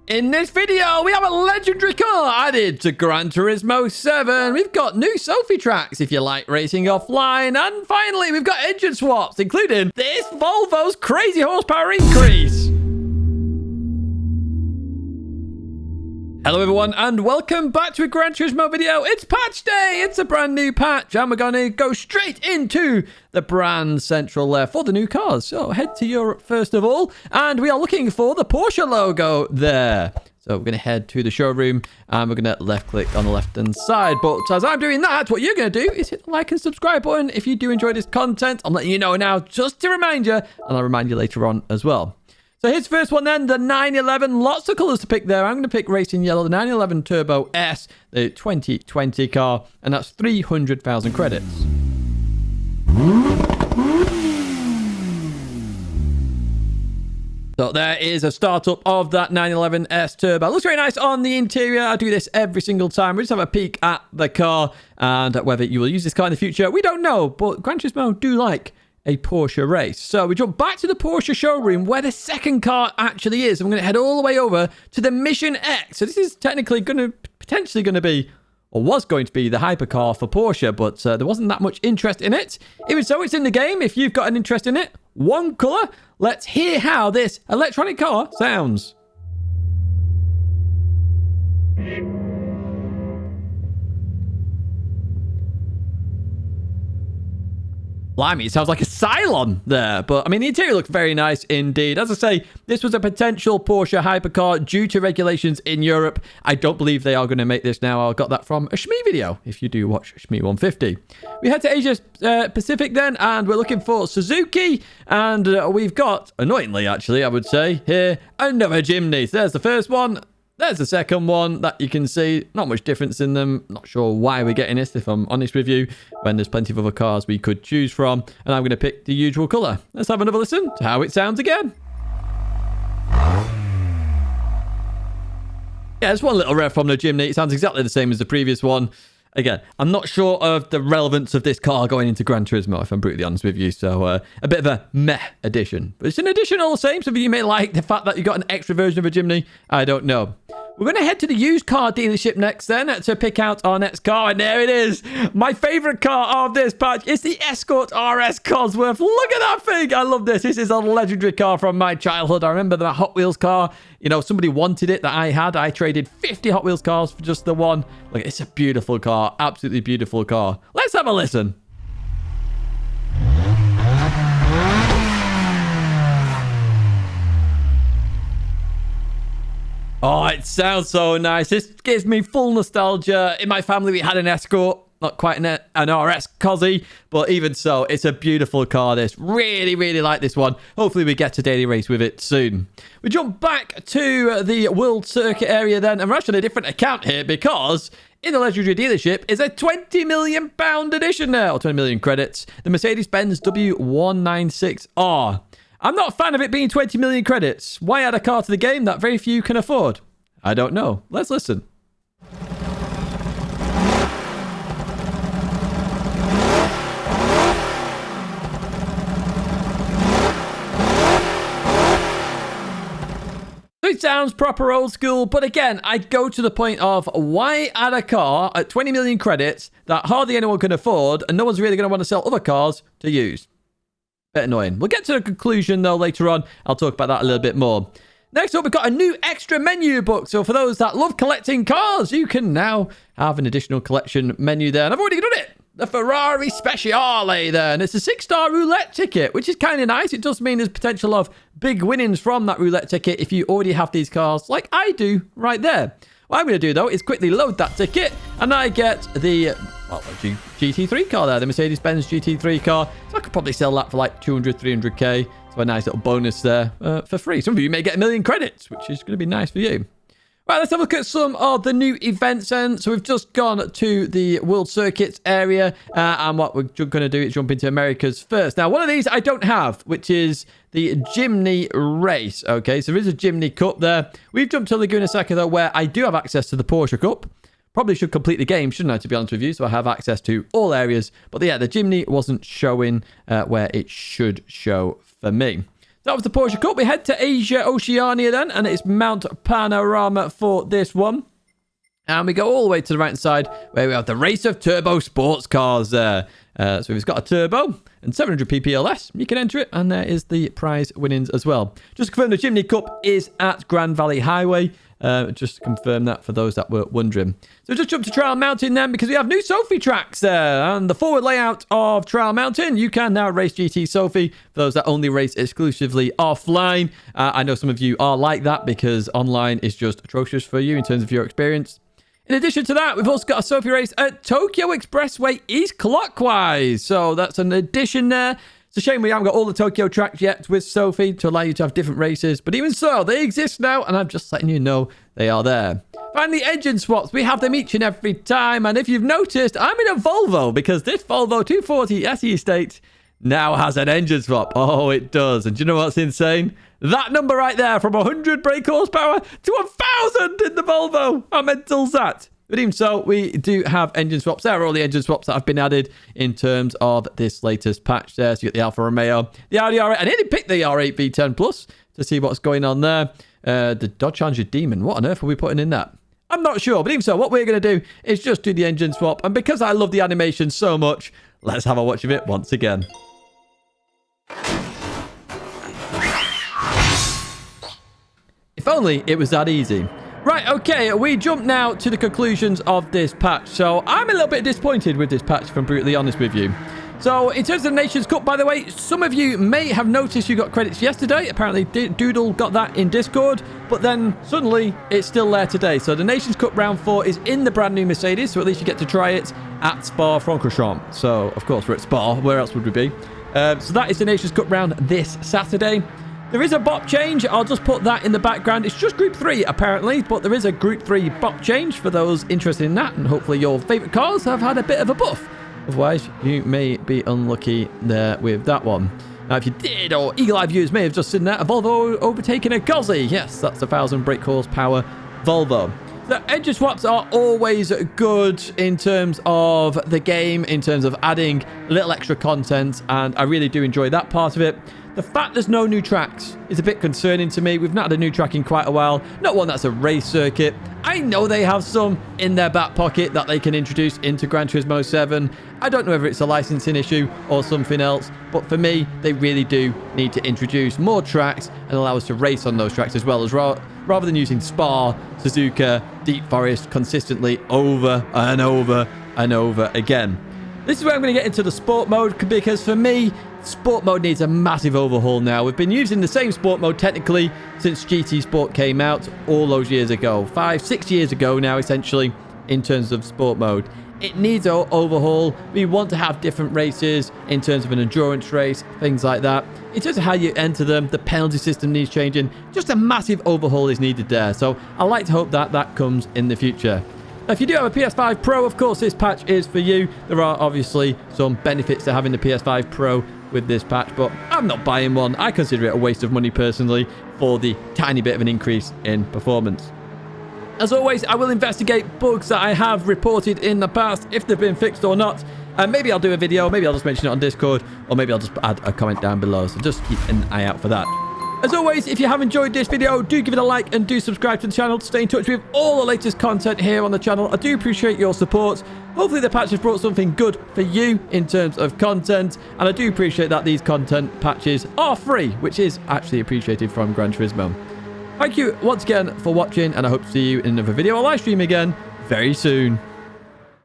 In this video, we have a legendary car added to Gran Turismo 7. We've got new SOPHY tracks if you like racing offline. And finally, we've got engine swaps, including this Volvo's crazy horsepower increase. Hello everyone, and welcome back to a Gran Turismo video. It's patch day, it's a brand new patch, and we're going to go straight into the brand central there for the new cars. So head to Europe first of all, and we are looking for the Porsche logo there. So we're going to head to the showroom, and we're going to left click on the left hand side. But as I'm doing that, what you're going to do is hit the like and subscribe button if you do enjoy this content. I'm letting you know now just to remind you, and I'll remind you later on as well. So here's the first one then, the 911. Lots of colours to pick there. I'm going to pick Racing Yellow, the 911 Turbo S, the 2020 car, and that's 300,000 credits. So there is a startup of that 911 S Turbo. Looks very nice on the interior. I do this every single time. We just have a peek at the car, and whether you will use this car in the future, we don't know. But Gran Turismo do like a Porsche race. So we jump back to the Porsche showroom where the second car actually is. I'm going to head all the way over to the Mission X. So this is technically potentially going to be, or was going to be, the hypercar for Porsche, but there wasn't that much interest in it. Even so, it's in the game. If you've got an interest in it, one colour. Let's hear how this electronic car sounds. Blimey, it sounds like a Cylon there. But, I mean, the interior looks very nice indeed. As I say, this was a potential Porsche hypercar due to regulations in Europe. I don't believe they are going to make this now. I got that from a Shmee video, if you do watch Shmee 150. We head to Asia Pacific then, and we're looking for Suzuki. And we've got, annoyingly actually, I would say, here, another Jimny. So there's the first one. There's the second one that you can see. Not much difference in them. Not sure why we're getting this, if I'm honest with you, when there's plenty of other cars we could choose from. And I'm going to pick the usual colour. Let's have another listen to how it sounds again. Yeah, there's one little rev from the Jimny. It sounds exactly the same as the previous one. Again, I'm not sure of the relevance of this car going into Gran Turismo, if I'm brutally honest with you. So, a bit of a meh addition. But it's an addition all the same. Some of you may like the fact that you got an extra version of a Jimny. I don't know. We're going to head to the used car dealership next then to pick out our next car. And there it is. My favourite car of this patch is the Escort RS Cosworth. Look at that thing. I love this. This is a legendary car from my childhood. I remember that Hot Wheels car. You know, somebody wanted it that I had. I traded 50 Hot Wheels cars for just the one. Look, it's a beautiful car. Absolutely beautiful car. Let's have a listen. Oh, it sounds so nice. This gives me full nostalgia. In my family, we had an Escort. Not quite an RS Cosy, but even so, it's a beautiful car, this. Really, really like this one. Hopefully, we get to daily race with it soon. We jump back to the World Circuit area then, and we're actually on a different account here because in the legendary dealership is a £20 million edition now, or 20 million credits. The Mercedes-Benz W196R. I'm not a fan of it being 20 million credits. Why add a car to the game that very few can afford? I don't know. Let's listen. It sounds proper old school, but again, I go to the point of why add a car at 20 million credits that hardly anyone can afford and no one's really going to want to sell other cars to use. Bit annoying. We'll get to the conclusion though later on. I'll talk about that a little bit more. Next up, we've got a new extra menu book. So for those that love collecting cars, you can now have an additional collection menu there. And I've already done it. The Ferrari Speciale there. And it's a 6-star roulette ticket, which is kind of nice. It does mean there's potential of big winnings from that roulette ticket if you already have these cars like I do right there. What I'm going to do, though, is quickly load that ticket, and I get the GT3 car there, the Mercedes-Benz GT3 car. So I could probably sell that for like 200, 300k. So a nice little bonus there for free. Some of you may get 1 million credits, which is going to be nice for you. Right, let's have a look at some of the new events then. So we've just gone to the World Circuits area, and what we're going to do is jump into Americas first. Now, one of these I don't have, which is the Jimny race. Okay, so there is a Jimny Cup there. We've jumped to Laguna Seca, though, where I do have access to the Porsche Cup. Probably should complete the game, shouldn't I, to be honest with you, so I have access to all areas. But yeah, the Jimny wasn't showing where it should show for me. That was the Porsche Cup. We head to Asia, Oceania then, and it's Mount Panorama for this one. And we go all the way to the right-hand side where we have the race of turbo sports cars there. So we've got a turbo and 700 ppls. You can enter it, and there is the prize winnings as well. Just to confirm, the Chimney Cup is at Grand Valley Highway. Just to confirm that for those that were wondering. So just jump to Trial Mountain then, because we have new SOPHY tracks there. And the forward layout of Trial Mountain, you can now race GT SOPHY for those that only race exclusively offline. I know some of you are like that because online is just atrocious for you in terms of your experience. In addition to that, we've also got a SOPHY race at Tokyo Expressway East Clockwise. So that's an addition there. It's a shame we haven't got all the Tokyo tracks yet with SOPHY to allow you to have different races. But even so, they exist now, and I'm just letting you know they are there. Finally, engine swaps. We have them each and every time. And if you've noticed, I'm in a Volvo because this Volvo 240 SE Estate now has an engine swap. Oh, it does. And do you know what's insane? That number right there, from 100 brake horsepower to 1,000 in the Volvo. How mental's that? But even so, we do have engine swaps. There are all the engine swaps that have been added in terms of this latest patch there. So you get the Alfa Romeo, the Audi R8. I nearly picked the R8 V10 Plus to see what's going on there. The Dodge Challenger Demon. What on earth are we putting in that? I'm not sure. But even so, what we're going to do is just do the engine swap. And because I love the animation so much, let's have a watch of it once again. If only it was that easy. Right, okay, we jump now to the conclusions of this patch. So I'm a little bit disappointed with this patch, if I'm brutally honest with you. So in terms of the Nations Cup, by the way, some of you may have noticed you got credits yesterday. Apparently Doodle got that in Discord, but then suddenly it's still there today. So the Nations Cup round 4 is in the brand new Mercedes, so at least you get to try it at Spa-Francorchamps. So of course we're at Spa, where else would we be? So that is the Nations Cup round this Saturday. There is a bop change. I'll just put that in the background. It's just Group 3, apparently, but there is a Group 3 bop change for those interested in that, and hopefully your favourite cars have had a bit of a buff. Otherwise, you may be unlucky there with that one. Now, if you did, or eagle-eye viewers may have just seen that, a Volvo overtaking a Gosli. Yes, that's a 1,000 brake horsepower Volvo. The engine swaps are always good in terms of the game, in terms of adding a little extra content, and I really do enjoy that part of it. The fact there's no new tracks is a bit concerning to me. We've not had a new track in quite a while. Not one that's a race circuit. I know they have some in their back pocket that they can introduce into Gran Turismo 7. I don't know whether it's a licensing issue or something else, but for me, they really do need to introduce more tracks and allow us to race on those tracks as well, as rather than using Spa, Suzuka, Deep Forest consistently over and over and over again. This is where I'm going to get into the sport mode, because for me, sport mode needs a massive overhaul now. We've been using the same sport mode technically since GT Sport came out all those years ago. 5-6 years ago now, essentially, in terms of sport mode. It needs an overhaul. We want to have different races in terms of an endurance race, things like that. In terms of how you enter them, the penalty system needs changing. Just a massive overhaul is needed there. So I like to hope that that comes in the future. Now, if you do have a PS5 Pro, of course, this patch is for you. There are obviously some benefits to having the PS5 Pro with this patch, but I'm not buying one. I consider it a waste of money personally for the tiny bit of an increase in performance. As always, I will investigate bugs that I have reported in the past, if they've been fixed or not. And maybe I'll do a video, maybe I'll just mention it on Discord, or maybe I'll just add a comment down below. So just keep an eye out for that. As always, if you have enjoyed this video, do give it a like and do subscribe to the channel to stay in touch with all the latest content here on the channel. I do appreciate your support. Hopefully the patch has brought something good for you in terms of content. And I do appreciate that these content patches are free, which is actually appreciated from Gran Turismo. Thank you once again for watching, and I hope to see you in another video or live stream again very soon.